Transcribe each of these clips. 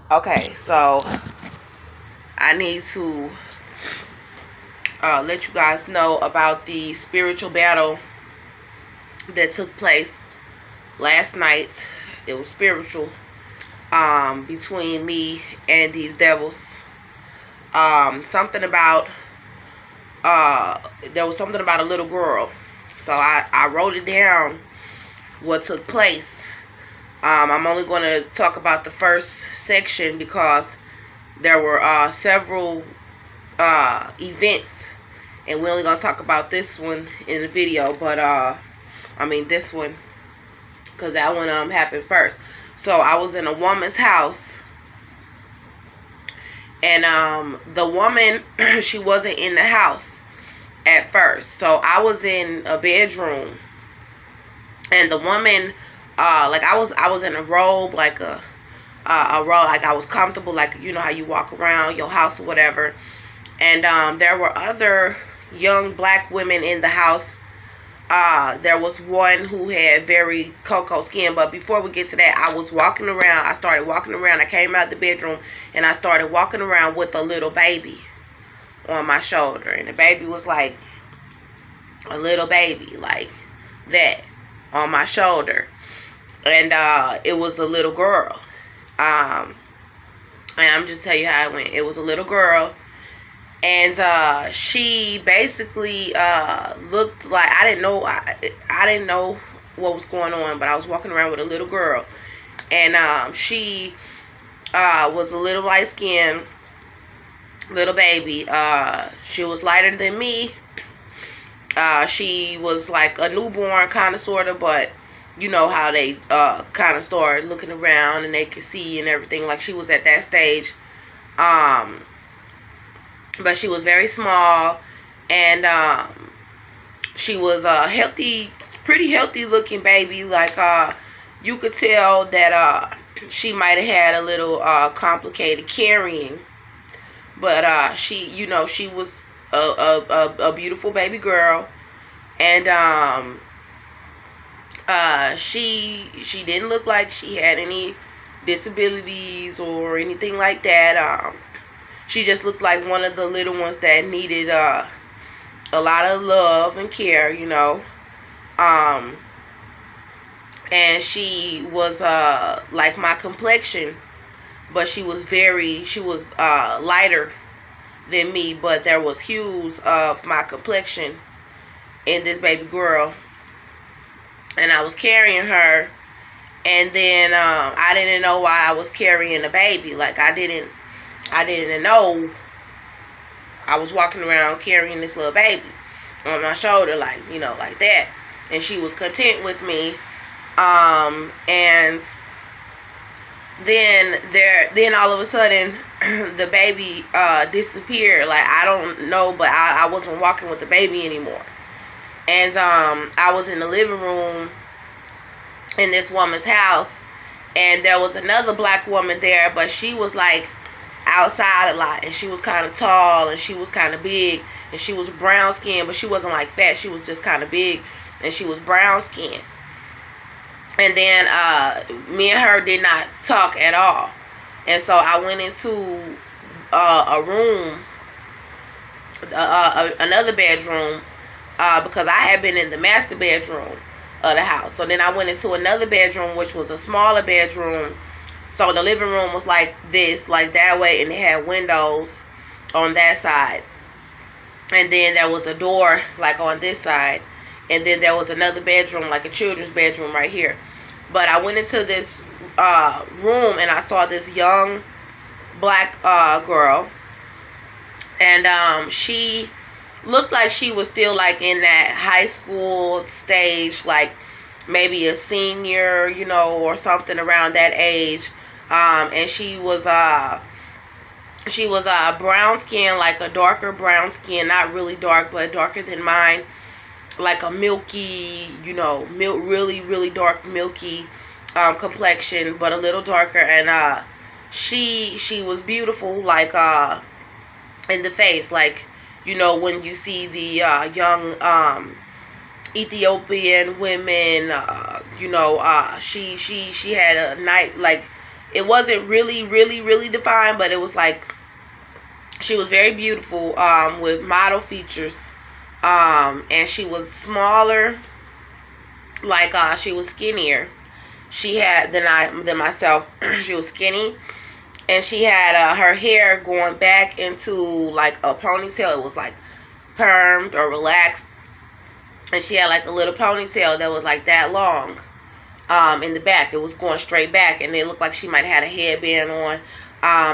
Okay, so I need to let you guys know about the spiritual battle that took place last night. It was spiritual, between me and these devils. Something about there was something about a little girl. So I wrote it down what took place. I'm only going to talk about the first section because there were several events, and we're only going to talk about this one in the video. But this one, because that one happened first. So I was in a woman's house, and the woman she wasn't in the house at first. So I was in a bedroom, and the woman, like I was in a robe, like a robe, like I was comfortable, like you know how you walk around your house or whatever. And there were other young black women in the house. There was one who had very cocoa skin. But before we get to that, I was walking around. I started walking around. I came out the bedroom and I started walking around with a little baby on my shoulder. And the baby was like a little baby, like that, on my shoulder. And it was a little girl. And I'm just telling you how it went. It was a little girl. And she basically looked like, I didn't know what was going on, but I was walking around with a little girl, and she was a little light skinned little baby. She was lighter than me. She was like a newborn, kind of, sort of, but you know how they kind of started looking around and they could see and everything. Like she was at that stage. But she was very small, and she was a healthy, pretty healthy looking baby. Like you could tell that she might have had a little complicated carrying, but she, you know, she was a beautiful baby girl, and she didn't look like she had any disabilities or anything like that. She just looked like one of the little ones that needed a lot of love and care, you know. And she was like my complexion, but she was lighter than me, but there was hues of my complexion in this baby girl. And I was carrying her, and then I didn't know why I was carrying the baby. Like I didn't know I was walking around carrying this little baby on my shoulder, like, you know, like that. And she was content with me. And then all of a sudden, the baby disappeared. Like, I don't know, but I wasn't walking with the baby anymore. And I was in the living room in this woman's house, and there was another black woman there, but she was like outside a lot, and she was kind of tall, and she was kind of big, and she was brown skinned, but she wasn't like fat. She was just kind of big, and she was brown skinned. And then me and her did not talk at all. And so I went into a room, another bedroom, because I had been in the master bedroom of the house. So then I went into another bedroom, which was a smaller bedroom. So the living room was like this, like that way, and it had windows on that side. And then there was a door like on this side. And then there was another bedroom, like a children's bedroom right here. But I went into this room, and I saw this young black girl. And she looked like she was still like in that high school stage, like maybe a senior, you know, or something around that age. And she was brown skin, like a darker brown skin, not really dark, but darker than mine, like a milky, you know, really, really dark, milky complexion, but a little darker. And she was beautiful, like in the face, like, you know, when you see the young Ethiopian women, you know, she had a night, like It wasn't really defined, but it was like she was very beautiful, with model features, and she was smaller, like she was skinnier. She had than myself. She was skinny, and she had her hair going back into like a ponytail. It was like permed or relaxed, and she had like a little ponytail that was like that long, in the back. It was going straight back, and it looked like she might have had a headband on,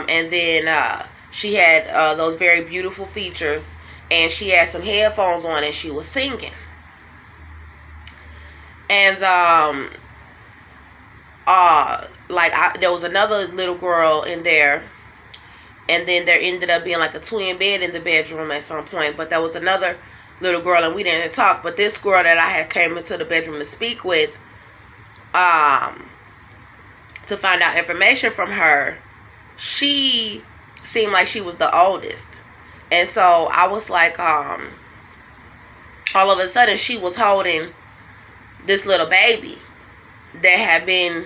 and then she had those very beautiful features, and she had some headphones on, and she was singing. And there was another little girl in there, and then there ended up being like a twin bed in the bedroom at some point. But there was another little girl, and we didn't talk. But this girl that I had came into the bedroom to speak with, to find out information from her, she seemed like she was the oldest. And so I was like, all of a sudden she was holding this little baby that had been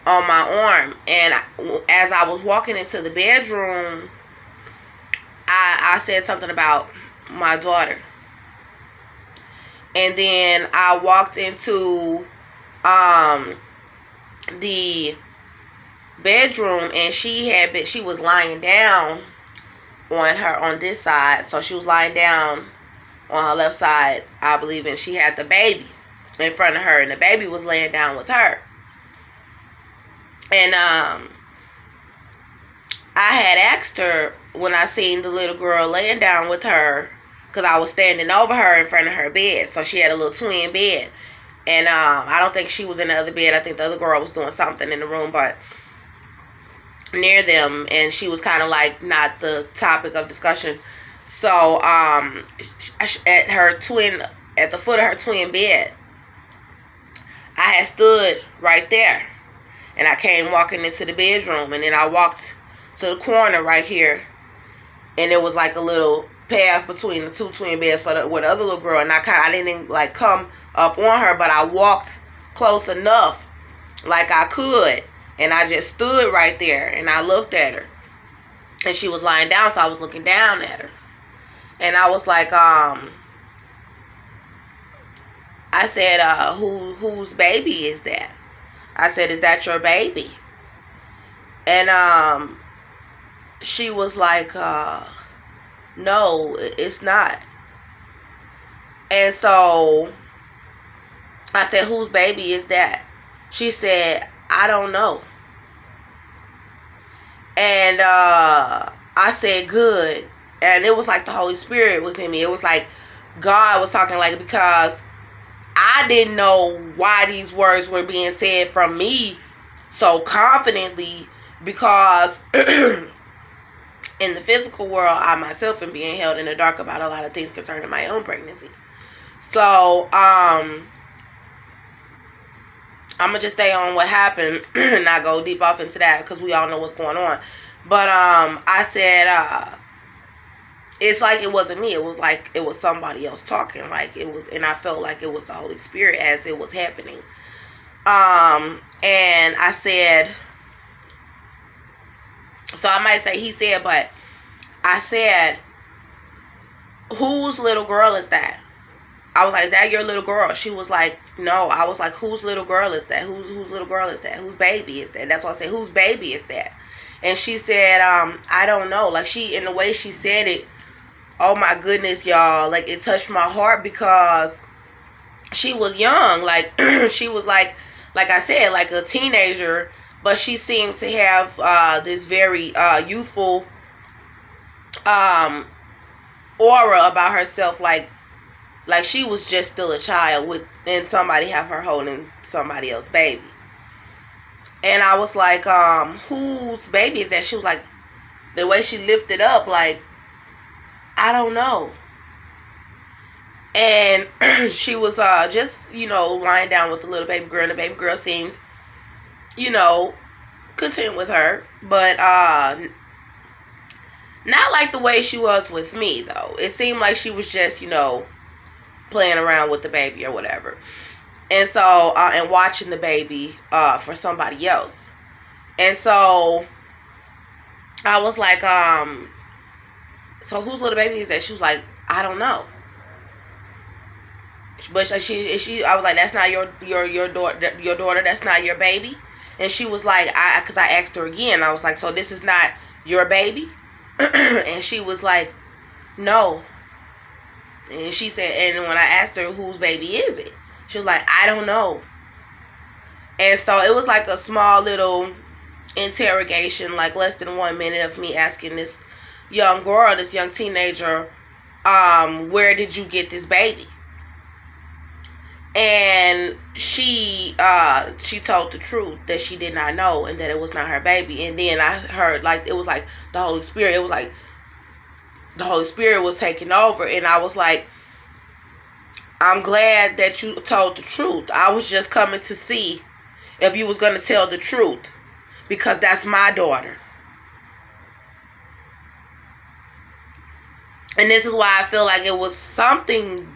on my arm. And as I was walking into the bedroom, I said something about my daughter. And then I walked into the bedroom, and she was lying down on this side. So she was lying down on her left side, I believe, and she had the baby in front of her, and the baby was laying down with her. And I had asked her when I seen the little girl laying down with her, because I was standing over her in front of her bed. So she had a little twin bed, and I don't think she was in the other bed. I think the other girl was doing something in the room, but near them, and she was kind of like not the topic of discussion. So at the foot of her twin bed, I had stood right there, and I came walking into the bedroom, and then I walked to the corner right here, and it was like a little path between the two twin beds with the other little girl, and I didn't like come up on her, but I walked close enough like I could, and I just stood right there, and I looked at her, and she was lying down, so I was looking down at her, and I was like, I said, whose baby is that? I said, is that your baby? And she was like, no, it's not. And so I said, whose baby is that? She said, I don't know. And I said, good. And it was like the Holy Spirit was in me. It was like God was talking, like, because I didn't know why these words were being said from me so confidently, because in the physical world, I myself am being held in the dark about a lot of things concerning my own pregnancy. So, I'm going to just stay on what happened and not go deep off into that, because we all know what's going on. But, I said, it's like it wasn't me. It was like it was somebody else talking. Like it was, and I felt like it was the Holy Spirit as it was happening. And I said, so I might say he said, but I said, whose little girl is that? I was like, is that your little girl? She was like, no. I was like, whose little girl is that? Whose little girl is that? Whose baby is that? That's why I said, whose baby is that? And she said, I don't know. Like in the way she said it, oh my goodness, y'all, like it touched my heart, because she was young. Like she was like I said, like a teenager, but she seemed to have this very youthful aura about herself, like she was just still a child and somebody have her holding somebody else's baby. And I was like, whose baby is that? She was like, the way she lifted up, like, I don't know. And she was just, lying down with the little baby girl. And the baby girl seemed, content with her. But not like the way she was with me, though. It seemed like she was just, playing around with the baby or whatever. And so, and watching the baby for somebody else. And so I was like, so whose little baby is that? She was like, I don't know. But I was like, that's not your daughter. That's not your baby. And she was like, because I asked her again. I was like, so this is not your baby? And she was like, no. And she said, and when I asked her whose baby is it, she was like, I don't know. And so it was like a small little interrogation, like less than 1 minute of me asking this young girl, this young teenager, where did you get this baby? And she told the truth, that she did not know and that it was not her baby. And then I heard, like, it was like the Holy Spirit. It was like the Holy Spirit was taking over. And I was like, I'm glad that you told the truth. I was just coming to see if you was going to tell the truth, because that's my daughter. And this is why I feel like it was something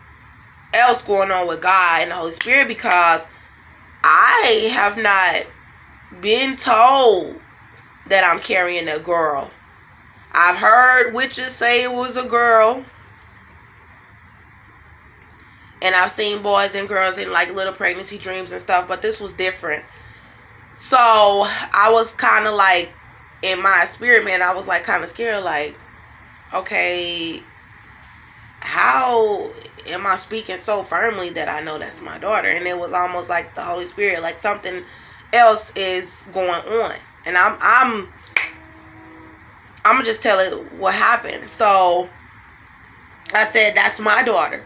else going on with God and the Holy Spirit, because I have not been told that I'm carrying a girl. I've heard witches say it was a girl, and I've seen boys and girls in like little pregnancy dreams and stuff, but this was different. So I was kind of like, in my spirit, man, I was like kind of scared, like, okay, how am I speaking so firmly that I know that's my daughter? And it was almost like the Holy Spirit, like something else is going on. And I'm gonna just tell it what happened. So I said, that's my daughter.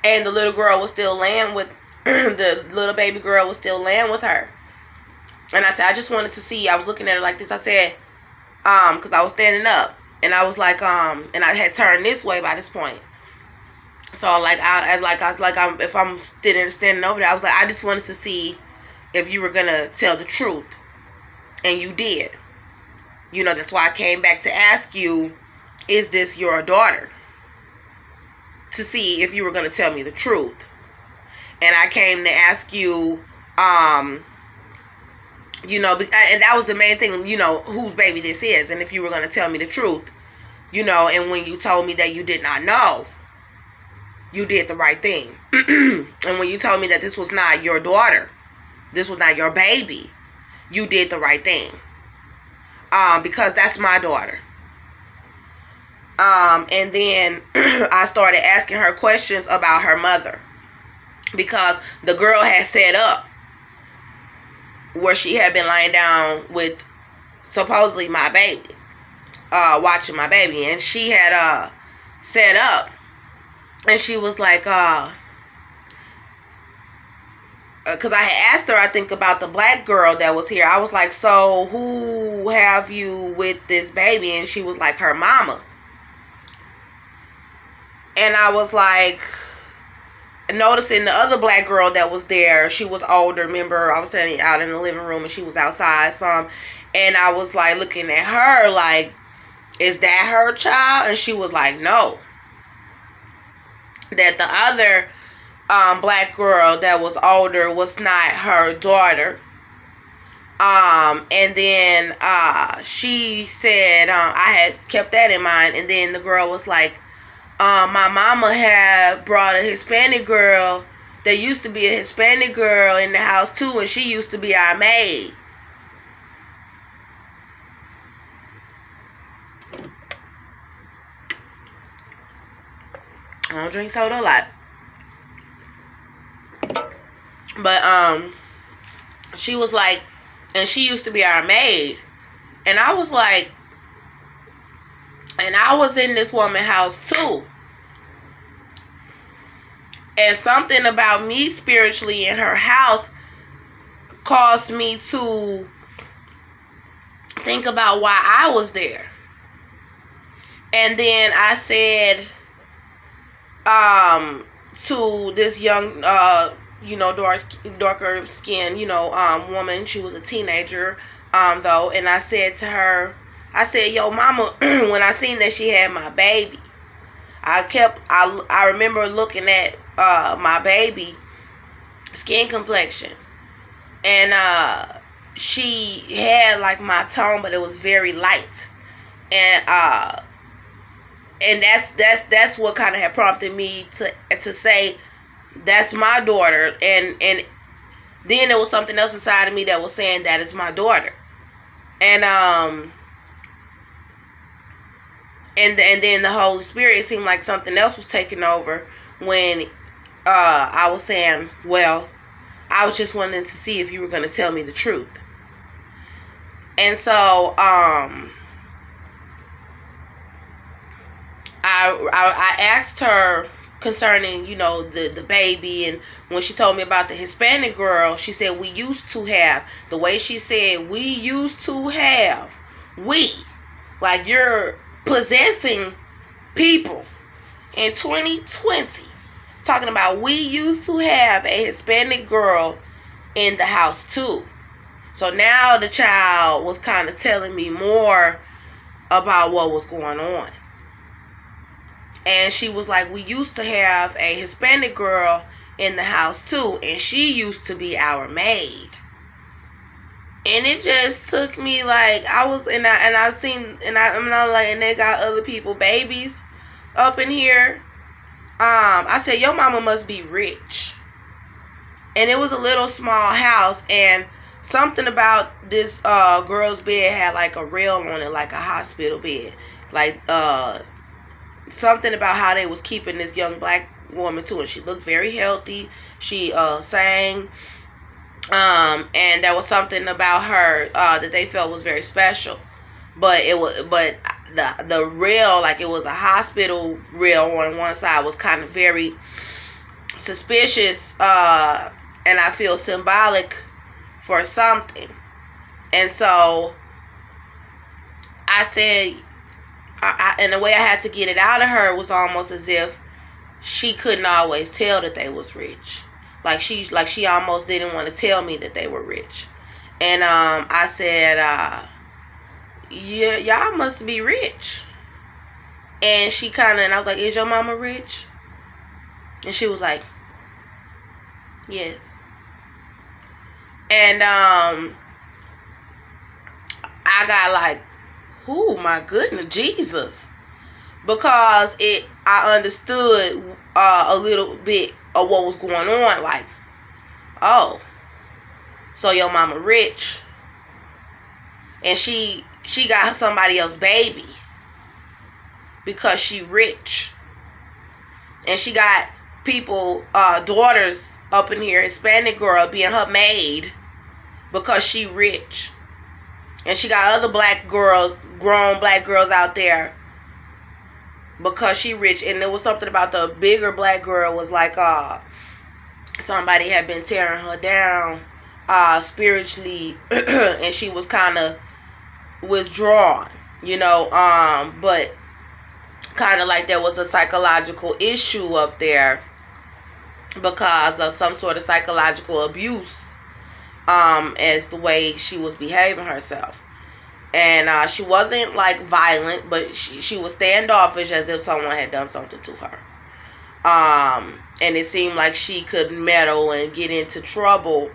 And the little girl was still laying with the little baby girl was still laying with her. And I said, I just wanted to see. I was looking at her like this. I said, because I was standing up. And I was like, and I had turned this way by this point. So like, if I'm standing over there, I was like, I just wanted to see if you were gonna tell the truth, and you did. You know, that's why I came back to ask you, is this your daughter? To see if you were gonna tell me the truth. And I came to ask you, you know, and that was the main thing, you know, whose baby this is, and if you were gonna tell me the truth. You know, and when you told me that you did not know, you did the right thing. And when you told me that this was not your daughter, this was not your baby, you did the right thing. Because that's my daughter. And then I started asking her questions about her mother, because the girl had set up where she had been lying down with supposedly my baby. Watching my baby, and she had set up, and she was like, because I had asked her, I think, about the black girl that was here. I was like, so who have you with this baby? And she was like, her mama. And I was like, noticing the other black girl that was there, she was older. Remember, I was standing out in the living room and she was outside some, and I was like looking at her like, is that her child? And she was like, no. That the other black girl that was older was not her daughter. And then she said, I had kept that in mind. And then the girl was like, my mama had brought a Hispanic girl. There used to be a Hispanic girl in the house too, and she used to be our maid. I don't drink soda a lot. But she was like, and she used to be our maid. And I was like, and I was in this woman's house too. And something about me spiritually in her house caused me to think about why I was there. And then I said to this young darker skin, woman, she was a teenager though, and I said to her, I said, yo mama, when I seen that she had my baby, I remember looking at my baby skin complexion, and she had like my tone, but it was very light. And that's what kind of had prompted me to say that's my daughter. And then there was something else inside of me that was saying that is my daughter. And then the Holy Spirit, it seemed like something else was taking over when I was saying, well, I was just wanting to see if you were going to tell me the truth. And so I asked her concerning, you know, the baby, and when she told me about the Hispanic girl, she said we used to have, the way she said we used to have, like you're possessing people in 2020, talking about we used to have a Hispanic girl in the house too. So now the child was kind of telling me more about what was going on. And she was like, we used to have a Hispanic girl in the house too, and she used to be our maid. And it just took me like, I was, and I'm like, and they got other people, babies up in here. I said, your mama must be rich. And it was a little small house, and something about this girl's bed had like a rail on it, like a hospital bed. Like something about how they was keeping this young black woman too, and she looked very healthy. She sang, and there was something about her that they felt was very special. But the rail, like it was a hospital rail on one side, was kind of very suspicious, and I feel symbolic for something. And so I said, and the way I had to get it out of her was almost as if she couldn't always tell that they was rich. Like she almost didn't want to tell me that they were rich. And I said, yeah, y'all must be rich. And she kind of, and I was like, is your mama rich? And she was like, yes. And I got like, oh my goodness, Jesus. Because I understood a little bit of what was going on. Like, oh, so your mama rich. And she got somebody else's baby because she rich. And she got people, daughters up in here, Hispanic girl being her maid because she rich. And she got other black girls, grown black girls out there because she rich. And there was something about the bigger black girl was like somebody had been tearing her down spiritually, and she was kind of withdrawn, you know, but kind of like there was a psychological issue up there because of some sort of psychological abuse, as the way she was behaving herself. And she wasn't like violent, but she was standoffish, as if someone had done something to her. And it seemed like she could meddle and get into trouble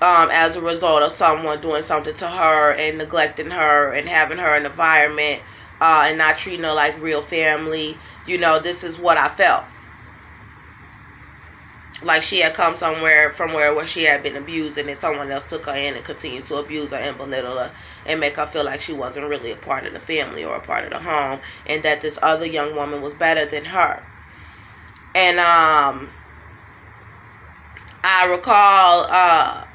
as a result of someone doing something to her and neglecting her and having her in an environment and not treating her like real family. You know, this is what I felt. Like she had come somewhere from where she had been abused, and then someone else took her in and continued to abuse her and belittle her and make her feel like she wasn't really a part of the family or a part of the home, and that this other young woman was better than her. And I recall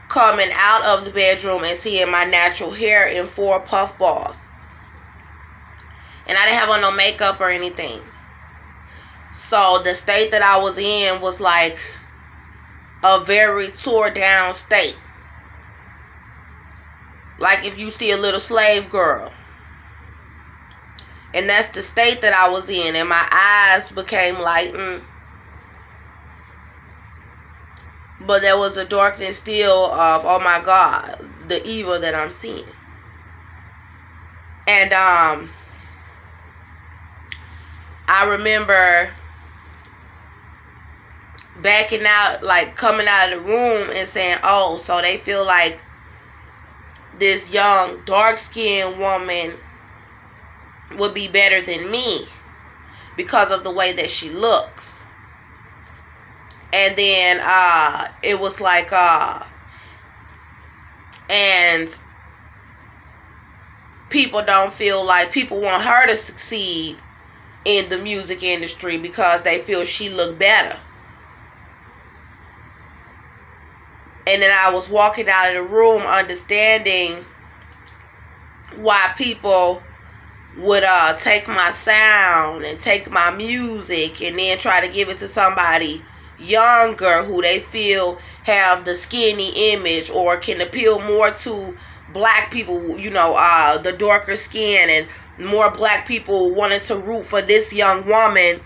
coming out of the bedroom and seeing my natural hair in 4 puff balls. And I didn't have on no makeup or anything. So the state that I was in was like a very tore down state. Like if you see a little slave girl. And that's the state that I was in. And my eyes became lightened. But there was a darkness still of, oh my God, the evil that I'm seeing. And I remember backing out, like coming out of the room and saying, oh, so they feel like this young dark-skinned woman would be better than me because of the way that she looks. And then it was like and people don't feel like, people want her to succeed in the music industry because they feel she looked better. And then I was walking out of the room understanding why people would take my sound and take my music and then try to give it to somebody younger who they feel have the skinny image or can appeal more to black people, you know, the darker skin, and more black people wanted to root for this young woman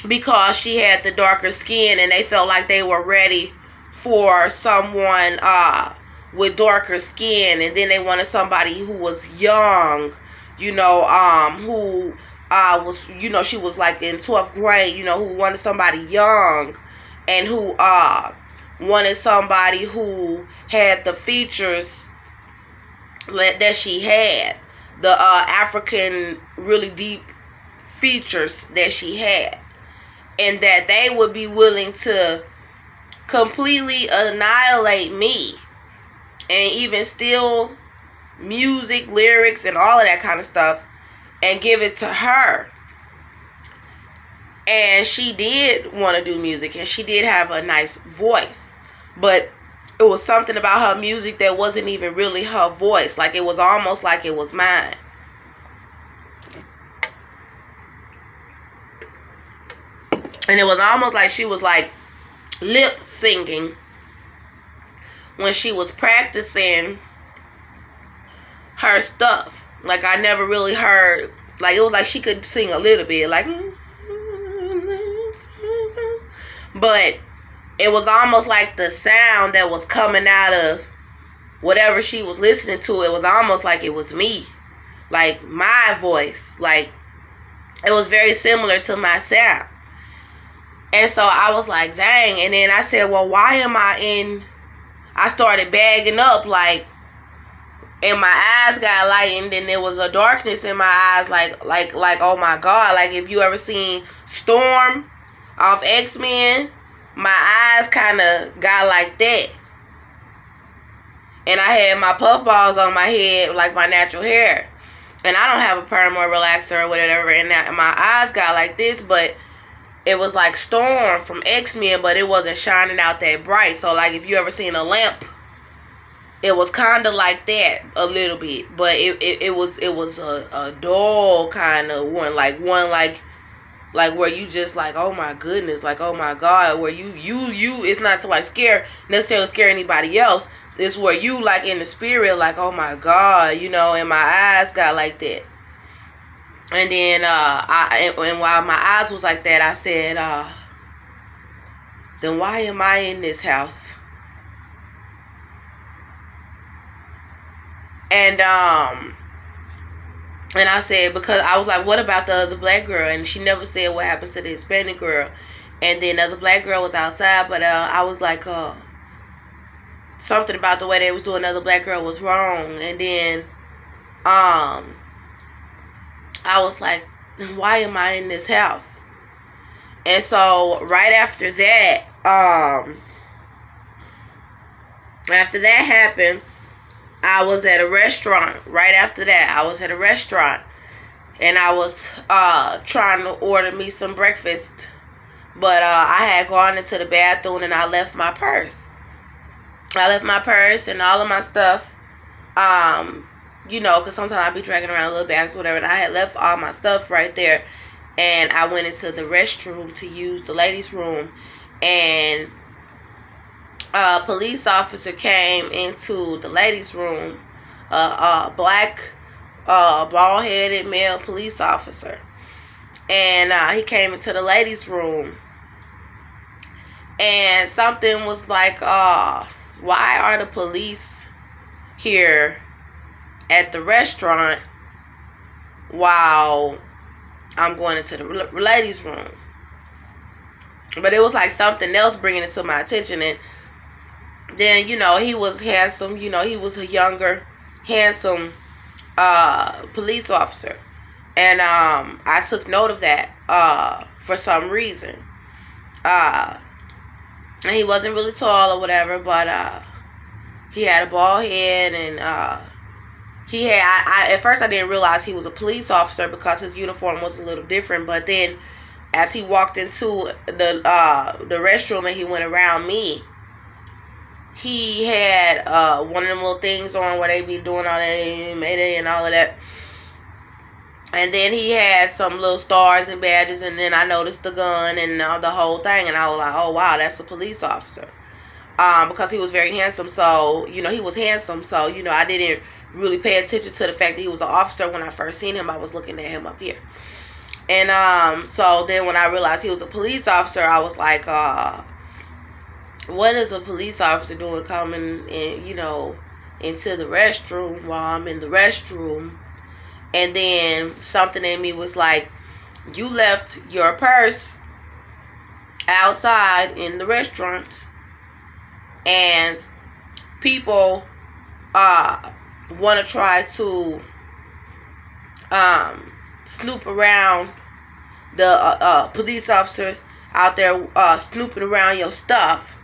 because she had the darker skin, and they felt like they were ready for someone with darker skin. And then they wanted somebody who was young, you know, who was, you know, she was like in 12th grade, you know, who wanted somebody young and who wanted somebody who had the features that she had, the African really deep features that she had, and that they would be willing to completely annihilate me and even steal music, lyrics, and all of that kind of stuff and give it to her. And she did want to do music, and she did have a nice voice, but it was something about her music that wasn't even really her voice. Like, it was almost like it was mine. And it was almost like she was like lip singing when she was practicing her stuff. Like, I never really heard, like, it was like she could sing a little bit, like, but it was almost like the sound that was coming out of whatever she was listening to, it was almost like it was me, like my voice. Like, it was very similar to my sound. And so I was like, dang. And then I said, well, why am I started bagging up, like, and my eyes got lightened, and there was a darkness in my eyes, like, oh my God. Like, if you ever seen Storm off X-Men, my eyes kind of got like that. And I had my puff balls on my head, like my natural hair. And I don't have a perm or relaxer or whatever, and my eyes got like this, but it was like Storm from X-Men, but it wasn't shining out that bright. So, like, if you ever seen a lamp, it was kind of like that a little bit, but it was a dull kind of one, like where you just like, oh my goodness, like, oh my God, where you it's not to like necessarily scare anybody else. It's where you like in the spirit, like, oh my God, you know. And my eyes got like that. And then and while my eyes was like that, I said, then why am I in this house? And I said, because I was like, what about the other black girl? And she never said what happened to the Hispanic girl. And then the other black girl was outside, but I was like, something about the way they was doing the other black girl was wrong. And then I was like, why am I in this house? And so right after that, after that happened, I was at a restaurant. Right after that, I was at a restaurant, and I was trying to order me some breakfast, but I had gone into the bathroom and I left my purse. I left my purse and all of my stuff, you know, because sometimes I'd be dragging around little bags or whatever, and I had left all my stuff right there. And I went into the restroom to use the ladies' room, and a police officer came into the ladies' room, black, bald-headed male police officer. And he came into the ladies' room, and something was like, why are the police here at the restaurant while I'm going into the ladies' room? But it was like something else bringing it to my attention. And then, you know, he was handsome. You know, he was a younger, handsome police officer. And I took note of that for some reason. And he wasn't really tall or whatever, but he had a bald head, and he had, I at first I didn't realize he was a police officer because his uniform was a little different. But then as he walked into the restroom and he went around me, he had one of them little things on where they be doing all that Mayday and all of that. And then he had some little stars and badges, and then I noticed the gun and the whole thing, and I was like, oh wow, that's a police officer. Because he was very handsome. So, you know, he was handsome. So, you know, I didn't really pay attention to the fact that he was an officer when I first seen him. I was looking at him up here. And so then when I realized he was a police officer, I was like, what is a police officer doing coming in, you know, into the restroom while I'm in the restroom? And then something in me was like, you left your purse outside in the restaurant, and people want to try to snoop around the police officers out there snooping around your stuff,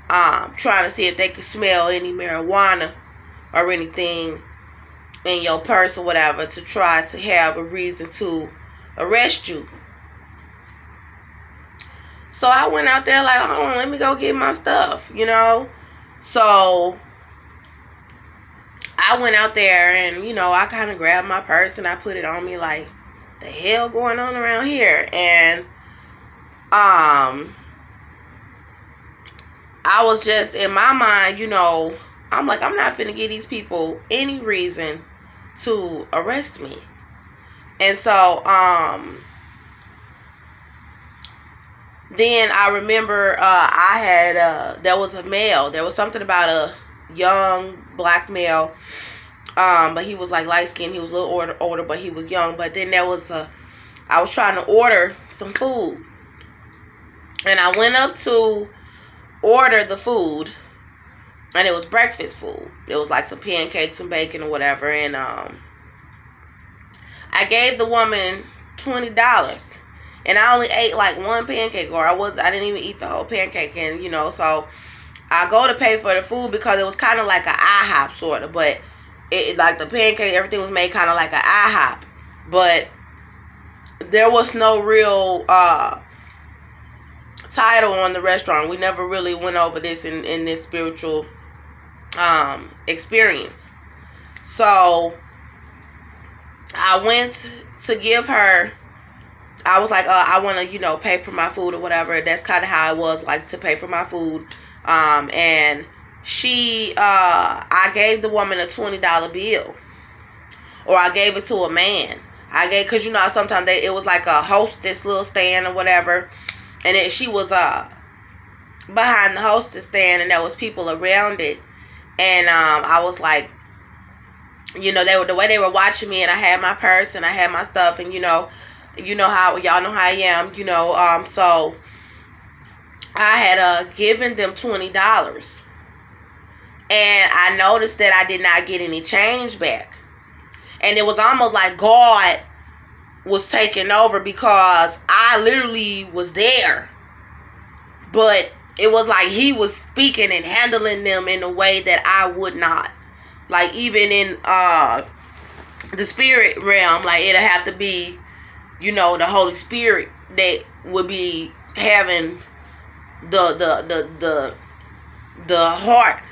trying to see if they can smell any marijuana or anything in your purse or whatever, to try to have a reason to arrest you. So I went out there like, hold on, let me go get my stuff, you know. So I went out there and, you know, I kind of grabbed my purse and I put it on me like, the hell going on around here? And I was just, in my mind, you know, I'm like, I'm not finna give these people any reason to arrest me. And so then I remember I had there was a male, there was something about a young black male, but he was like light skinned, he was a little older, but he was young. But then there was I was trying to order some food, and I went up to order the food, and it was breakfast food. It was like some pancakes and bacon or whatever. And I gave the woman $20. And I only ate like one pancake, or I didn't even eat the whole pancake. And, you know, so I go to pay for the food because it was kind of like an IHOP sort of. But it like the pancake, everything was made kind of like an IHOP. But there was no real title on the restaurant. We never really went over this in this spiritual experience. So I went to give her, I was like, I want to, you know, pay for my food or whatever. That's kind of how it was, like, to pay for my food. And she, I gave the woman a $20 bill, or I gave it to a man. Cause you know, sometimes it was like a hostess little stand or whatever. And she was, behind the hostess stand, and there was people around it. And I was like, you know, the way they were watching me, and I had my purse and I had my stuff, and you know how y'all know how I am, you know. So I had given them $20, and I noticed that I did not get any change back, and it was almost like God was taking over, because I literally was there, but it was like he was speaking and handling them in a way that I would not. Like, even in the spirit realm, like, it'll have to be, you know, the Holy Spirit that would be having the heart,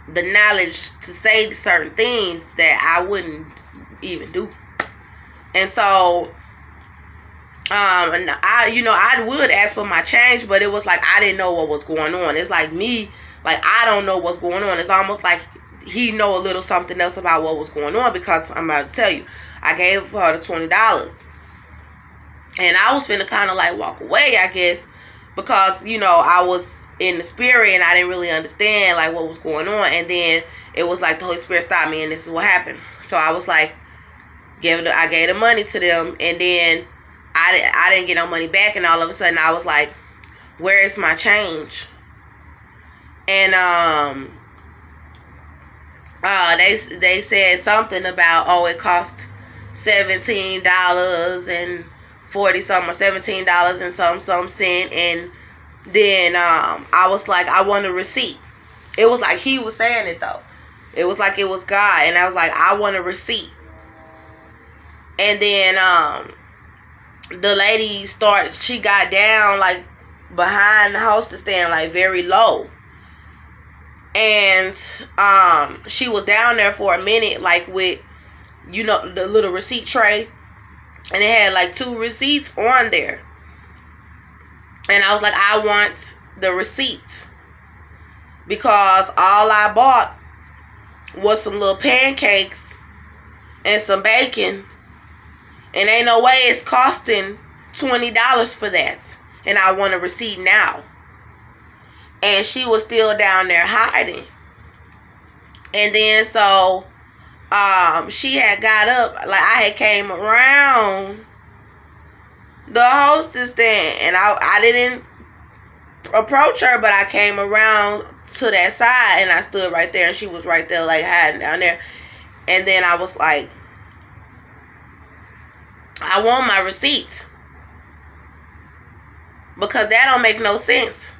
the knowledge to say certain things that I wouldn't even do. And so I would ask for my change, but it was like I didn't know what was going on. It's like me, like, I don't know what's going on. It's almost like he know a little something else about what was going on, because I'm about to tell you, I gave her the $20, and I was finna kind of like walk away, I guess, because, you know, I was in the spirit and I didn't really understand like what was going on. And then it was like the Holy Spirit stopped me, and this is what happened. So I was like, I gave the money to them, and then I didn't get no money back, and all of a sudden I was like, where is my change? And they said something about, oh, it cost $17 and 40 something, or $17 and some cent. And then I was like, I want a receipt. It was like he was saying it though. It was like it was God, and I was like, I want a receipt. And then the lady she got down like behind the hostess stand, like very low. And she was down there for a minute, like with, the little receipt tray. And it had like 2 receipts on there. And I was like, I want the receipt. Because all I bought was some little pancakes and some bacon. And ain't no way it's costing $20 for that. And I want a receipt now. And she was still down there hiding. And then so she had got up, like I had came around the hostess stand, and I didn't approach her, but I came around to that side and I stood right there, and she was right there like hiding down there. And then I was like, I want my receipts, because that don't make no sense.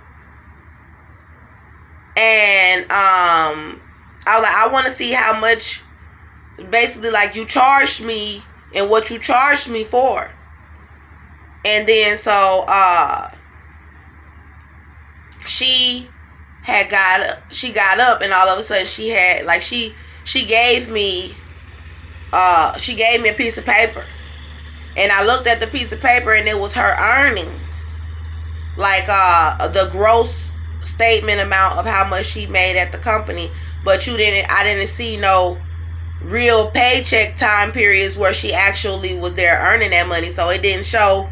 And I was like, I want to see how much, basically, like, you charged me and what you charged me for. And then so she got up, and all of a sudden she had like she gave me a piece of paper. And I looked at the piece of paper, and it was her earnings, like the gross statement amount of how much she made at the company. But I didn't see no real paycheck time periods where she actually was there earning that money. So it didn't show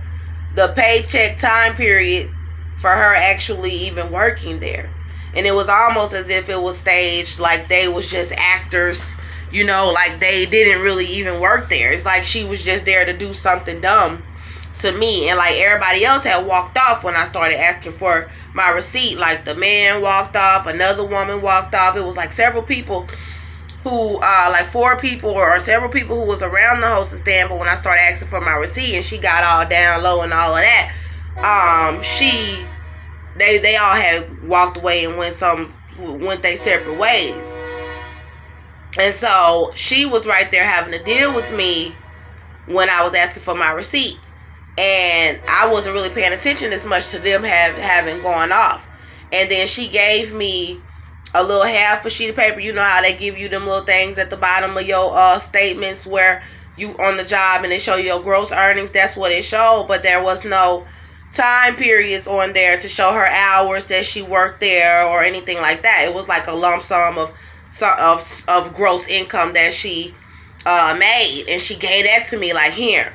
the paycheck time period for her actually even working there. And it was almost as if it was staged, like they was just actors, like they didn't really even work there. It's like she was just there to do something dumb to me. And like everybody else had walked off when I started asking for my receipt. Like the man walked off, another woman walked off. It was like several people who, like 4 people or several people who was around the hostess stand. But when I started asking for my receipt and she got all down low and all of that, they all had walked away and went their separate ways. And so she was right there having to deal with me when I was asking for my receipt. And I wasn't really paying attention as much to them having gone off. And then she gave me a little half a sheet of paper. You know how they give you them little things at the bottom of your statements where you on the job and they show you your gross earnings. That's what it showed. But there was no time periods on there to show her hours that she worked there or anything like that. It was like a lump sum of gross income that she made. And she gave that to me like, here.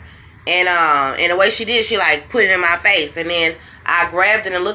And the way she did, she like put it in my face. And then I grabbed it and looked